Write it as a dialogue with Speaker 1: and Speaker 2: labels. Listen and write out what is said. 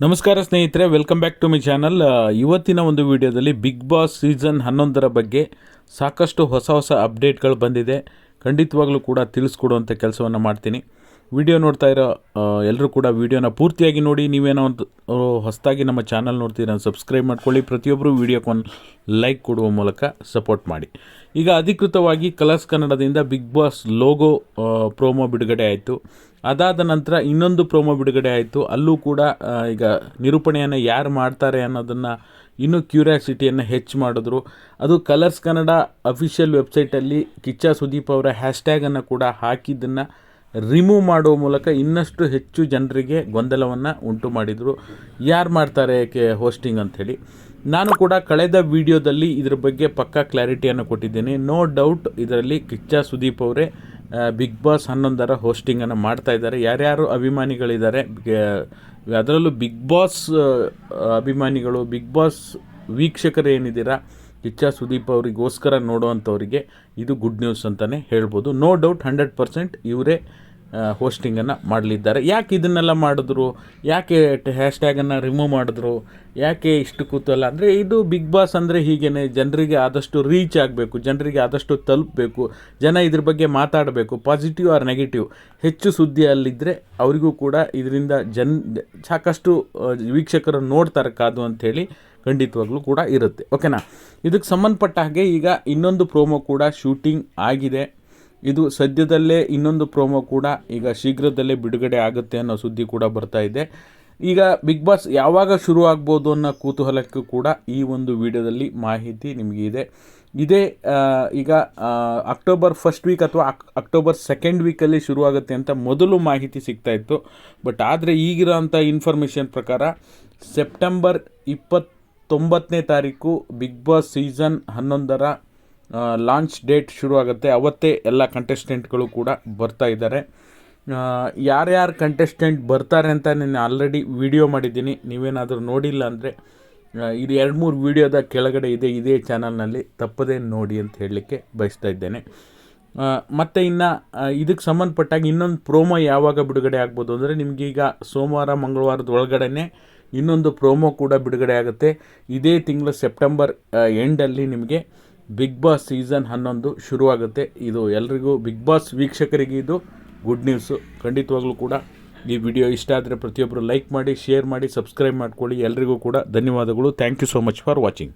Speaker 1: ನಮಸ್ಕಾರ ಸ್ನೇಹಿತರೆ, welcome back to my channel. ಇವತ್ತಿನ ಒಂದು ವಿಡಿಯೋದಲ್ಲಿ ಬಿಗ್ ಬಾಸ್ ಸೀಸನ್ 11 ಬಗ್ಗೆ ಸಾಕಷ್ಟು ಹೊಸ ಅಪ್ಡೇಟ್ಗಳು ಬಂದಿದೆ. ಖಂಡಿತವಾಗ್ಲೂ ಕೂಡ ತಿಳಿಸ್ಕೊಡುವಂಥ ಕೆಲಸವನ್ನು ಮಾಡ್ತೀನಿ. ವಿಡಿಯೋ ನೋಡ್ತಾ ಇರೋ ಎಲ್ಲರೂ ಕೂಡ ವಿಡಿಯೋನ ಪೂರ್ತಿಯಾಗಿ ನೋಡಿ. ನೀವೇನೋ ಒಂದು ಹೊಸದಾಗಿ ನಮ್ಮ ಚಾನಲ್ ನೋಡ್ತೀರ ಸಬ್ಸ್ಕ್ರೈಬ್ ಮಾಡ್ಕೊಳ್ಳಿ. ಪ್ರತಿಯೊಬ್ಬರು ವಿಡಿಯೋಕ್ಕೊಂದು ಲೈಕ್ ಕೊಡುವ ಮೂಲಕ ಸಪೋರ್ಟ್ ಮಾಡಿ. ಈಗ ಅಧಿಕೃತವಾಗಿ ಕಲರ್ಸ್ ಕನ್ನಡದಿಂದ ಬಿಗ್ ಬಾಸ್ ಲೋಗೋ ಪ್ರೋಮೋ ಬಿಡುಗಡೆ ಆಯಿತು. ಅದಾದ ನಂತರ ಇನ್ನೊಂದು ಪ್ರೋಮೋ ಬಿಡುಗಡೆ ಆಯಿತು. ಅಲ್ಲೂ ಕೂಡ ಈಗ ನಿರೂಪಣೆಯನ್ನು ಯಾರು ಮಾಡ್ತಾರೆ ಅನ್ನೋದನ್ನು ಇನ್ನೂ ಕ್ಯೂರಿಯಾಸಿಟಿಯನ್ನು ಹೆಚ್ಚು ಮಾಡಿದ್ರು. ಅದು ಕಲರ್ಸ್ ಕನ್ನಡ ಅಫಿಷಿಯಲ್ ವೆಬ್ಸೈಟಲ್ಲಿ ಕಿಚ್ಚ ಸುದೀಪ್ ಅವರ ಹ್ಯಾಶ್ಟ್ಯಾಗನ್ನು ಕೂಡ ಹಾಕಿದ್ದನ್ನು ರಿಮೂವ್ ಮಾಡುವ ಮೂಲಕ ಇನ್ನಷ್ಟು ಹೆಚ್ಚು ಜನರಿಗೆ ಗೊಂದಲವನ್ನು ಉಂಟು ಮಾಡಿದರು. ಯಾರು ಮಾಡ್ತಾರೆ ಹೋಸ್ಟಿಂಗ್ ಅಂಥೇಳಿ. ನಾನು ಕೂಡ ಕಳೆದ ವಿಡಿಯೋದಲ್ಲಿ ಇದರ ಬಗ್ಗೆ ಪಕ್ಕಾ ಕ್ಲಾರಿಟಿಯನ್ನು ಕೊಟ್ಟಿದ್ದೇನೆ. ನೋ ಡೌಟ್ ಇದರಲ್ಲಿ ಕಿಚ್ಚ ಸುದೀಪ್ ಅವರೇ ಬಿಗ್ ಬಾಸ್ 11 ಹೋಸ್ಟಿಂಗನ್ನು ಮಾಡ್ತಾ ಇದ್ದಾರೆ. ಯಾರ್ಯಾರು ಅಭಿಮಾನಿಗಳಿದ್ದಾರೆ, ಅದರಲ್ಲೂ ಬಿಗ್ ಬಾಸ್ ಅಭಿಮಾನಿಗಳು, ಬಿಗ್ ಬಾಸ್ ವೀಕ್ಷಕರು ಏನಿದ್ದೀರಾ, ಕಿಚ್ಚ ಸುದೀಪ್ ಅವರಿಗೋಸ್ಕರ ನೋಡುವಂಥವರಿಗೆ ಇದು ಗುಡ್ ನ್ಯೂಸ್ ಅಂತಲೇ ಹೇಳ್ಬೋದು. ನೋ ಡೌಟ್ 100% ಇವರೇ ಹೋಸ್ಟಿಂಗನ್ನು ಮಾಡಲಿದ್ದಾರೆ. ಯಾಕೆ ಇದನ್ನೆಲ್ಲ ಮಾಡಿದ್ರು, ಯಾಕೆ ಹ್ಯಾಶ್ಟ್ಯಾಗನ್ನು ರಿಮೂವ್ ಮಾಡಿದ್ರು, ಯಾಕೆ ಇಷ್ಟು ಕೂತಲ್ಲ ಅಂದರೆ, ಇದು ಬಿಗ್ ಬಾಸ್ ಅಂದರೆ ಹೀಗೇ ಜನರಿಗೆ ಆದಷ್ಟು ರೀಚ್ ಆಗಬೇಕು, ಜನರಿಗೆ ಆದಷ್ಟು ತಲುಪಬೇಕು, ಜನ ಇದ್ರ ಬಗ್ಗೆ ಮಾತಾಡಬೇಕು. ಪಾಸಿಟಿವ್ ಆರ್ ನೆಗೆಟಿವ್ ಹೆಚ್ಚು ಸುದ್ದಿಯಲ್ಲಿದ್ದರೆ ಅವರಿಗೂ ಕೂಡ ಇದರಿಂದ ಸಾಕಷ್ಟು ವೀಕ್ಷಕರು ನೋಡ್ತಾರೆ ಕಾದು ಅಂಥೇಳಿ ಖಂಡಿತವಾಗ್ಲೂ ಕೂಡ ಇರುತ್ತೆ. ಓಕೆನಾ. ಇದಕ್ಕೆ ಸಂಬಂಧಪಟ್ಟ ಹಾಗೆ ಈಗ ಇನ್ನೊಂದು ಪ್ರೋಮೋ ಕೂಡ ಶೂಟಿಂಗ್ ಆಗಿದೆ. ಇದು ಸದ್ಯದಲ್ಲೇ ಇನ್ನೊಂದು ಪ್ರೋಮೋ ಕೂಡ ಈಗ ಶೀಘ್ರದಲ್ಲೇ ಬಿಡುಗಡೆ ಆಗುತ್ತೆ ಅನ್ನೋ ಸುದ್ದಿ ಕೂಡ ಬರ್ತಾ ಇದೆ. ಈಗ ಬಿಗ್ ಬಾಸ್ ಯಾವಾಗ ಶುರು ಆಗ್ಬೋದು ಅನ್ನೋ ಕುತೂಹಲಕ್ಕೂ ಕೂಡ ಈ ಒಂದು ವಿಡಿಯೋದಲ್ಲಿ ಮಾಹಿತಿ ನಿಮಗಿದೆ. ಇದೇ ಈಗ ಅಕ್ಟೋಬರ್ 1st ವೀಕ್ ಅಥವಾ ಅಕ್ಟೋಬರ್ 2nd ವೀಕಲ್ಲಿ ಶುರುವಾಗುತ್ತೆ ಅಂತ ಮೊದಲು ಮಾಹಿತಿ ಸಿಗ್ತಾಯಿತ್ತು. ಬಟ್ ಆದರೆ ಈಗಿರೋಂಥ ಇನ್ಫಾರ್ಮೇಷನ್ ಪ್ರಕಾರ ಸೆಪ್ಟೆಂಬರ್ 29ನೇ ತಾರೀಕು Bigg Boss season 11 launch date ಶುರುವಾಗುತ್ತೆ. ಅವತ್ತೇ ಎಲ್ಲ ಕಂಟೆಸ್ಟೆಂಟ್ಗಳು ಕೂಡ ಬರ್ತಾ ಇದ್ದಾರೆ. ಯಾರ್ಯಾರು ಕಂಟೆಸ್ಟೆಂಟ್ ಬರ್ತಾರೆ ಅಂತ ನಾನು ಆಲ್ರೆಡಿ ವಿಡಿಯೋ ಮಾಡಿದ್ದೀನಿ. ನೀವೇನಾದರೂ ನೋಡಿಲ್ಲ ಅಂದರೆ ಇದು 2-3 ವಿಡಿಯೋದ ಕೆಳಗಡೆ ಇದೆ, ಇದೇ ಚಾನಲ್ನಲ್ಲಿ, ತಪ್ಪದೇ ನೋಡಿ ಅಂತ ಹೇಳಲಿಕ್ಕೆ ಬಯಸ್ತಾ ಇದ್ದೇನೆ. ಮತ್ತು ಇನ್ನು ಇದಕ್ಕೆ ಸಂಬಂಧಪಟ್ಟಾಗ ಇನ್ನೊಂದು ಪ್ರೋಮೋ ಯಾವಾಗ ಬಿಡುಗಡೆ ಆಗ್ಬೋದು ಅಂದರೆ, ನಿಮಗೀಗ ಸೋಮವಾರ ಮಂಗಳವಾರದ ಒಳಗಡೆ ಇನ್ನೊಂದು ಪ್ರೋಮೋ ಕೂಡ ಬಿಡುಗಡೆ ಆಗುತ್ತೆ. ಇದೇ ತಿಂಗಳು ಸೆಪ್ಟೆಂಬರ್ ಎಂಡಲ್ಲಿ ನಿಮಗೆ ಬಿಗ್ ಬಾಸ್ ಸೀಸನ್ 11 ಶುರುವಾಗುತ್ತೆ. ಇದು ಎಲ್ರಿಗೂ, ಬಿಗ್ ಬಾಸ್ ವೀಕ್ಷಕರಿಗೆ ಇದು ಗುಡ್ ನ್ಯೂಸು. ಖಂಡಿತವಾಗ್ಲೂ ಕೂಡ ಈ ವಿಡಿಯೋ ಇಷ್ಟ ಆದರೆ ಪ್ರತಿಯೊಬ್ಬರು ಲೈಕ್ ಮಾಡಿ, ಶೇರ್ ಮಾಡಿ, ಸಬ್ಸ್ಕ್ರೈಬ್ ಮಾಡ್ಕೊಳ್ಳಿ. ಎಲ್ರಿಗೂ ಕೂಡ ಧನ್ಯವಾದಗಳು. Thank you so much for watching.